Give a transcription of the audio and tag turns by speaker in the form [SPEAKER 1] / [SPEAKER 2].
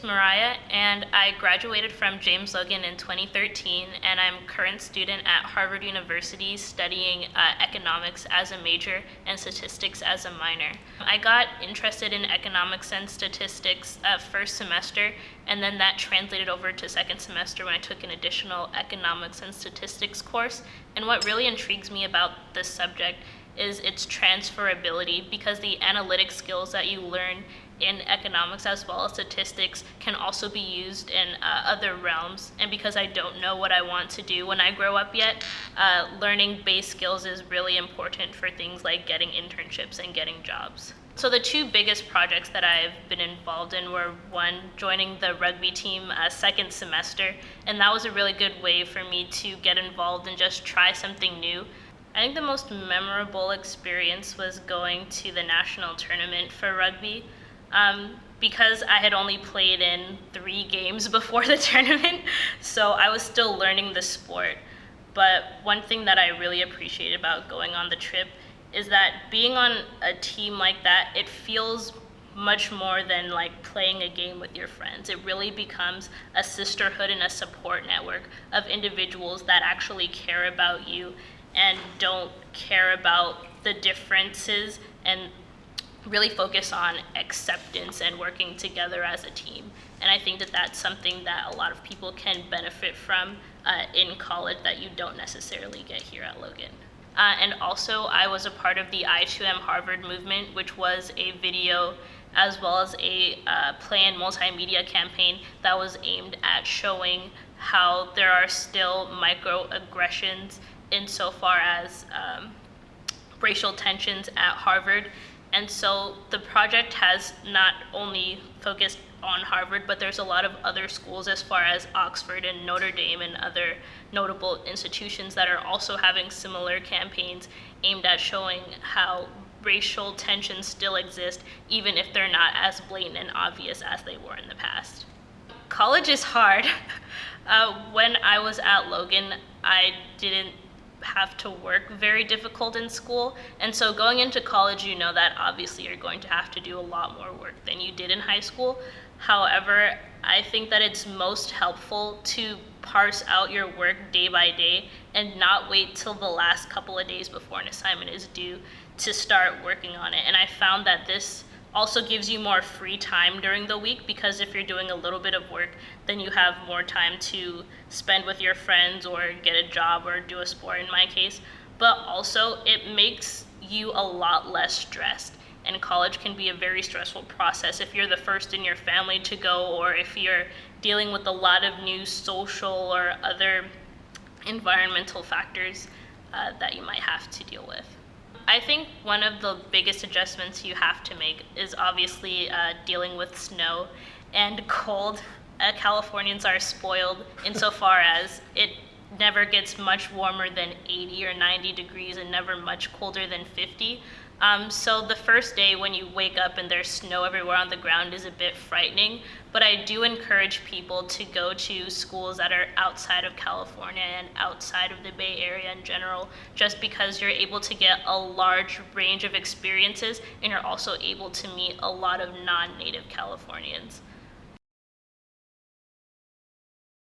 [SPEAKER 1] Mariah, and I graduated from James Logan in 2013, and I'm a current student at Harvard University studying economics as a major and statistics as a minor. I got interested in economics and statistics first semester, and then that translated over to second semester when I took an additional economics and statistics course. And what really intrigues me about this subject is its transferability, because the analytic skills that you learn in economics as well as statistics can also be used in other realms. And because I don't know what I want to do when I grow up yet, learning base skills is really important for things like getting internships and getting jobs. So the two biggest projects that I've been involved in were, one, joining the rugby team second semester, and that was a really good way for me to get involved and just try something new. I think the most memorable experience was going to the national tournament for rugby. Because I had only played in 3 games before the tournament, so I was still learning the sport. But one thing that I really appreciate about going on the trip is that being on a team like that, it feels much more than like playing a game with your friends. It really becomes a sisterhood and a support network of individuals that actually care about you and don't care about the differences and really focus on acceptance and working together as a team. And I think that that's something that a lot of people can benefit from in college that you don't necessarily get here at Logan. And also, I was a part of the I2M Harvard Movement, which was a video as well as a play and multimedia campaign that was aimed at showing how there are still microaggressions insofar as racial tensions at Harvard. And so the project has not only focused on Harvard, but there's a lot of other schools as far as Oxford and Notre Dame and other notable institutions that are also having similar campaigns aimed at showing how racial tensions still exist, even if they're not as blatant and obvious as they were in the past. College is hard. When I was at Logan, I didn't have to work very difficult in school, and so going into college, you know that obviously you're going to have to do a lot more work than you did in high school. However, I think that it's most helpful to parse out your work day by day and not wait till the last couple of days before an assignment is due to start working on it. And I found that this also gives you more free time during the week, because if you're doing a little bit of work, then you have more time to spend with your friends or get a job or do a sport in my case. But also it makes you a lot less stressed, and college can be a very stressful process if you're the first in your family to go, or if you're dealing with a lot of new social or other environmental factors that you might have to deal with. I think one of the biggest adjustments you have to make is obviously dealing with snow and cold. Californians are spoiled insofar as it never gets much warmer than 80 or 90 degrees and never much colder than 50. So the first day when you wake up and there's snow everywhere on the ground is a bit frightening, but I do encourage people to go to schools that are outside of California and outside of the Bay Area in general, just because you're able to get a large range of experiences and you're also able to meet a lot of non-native Californians.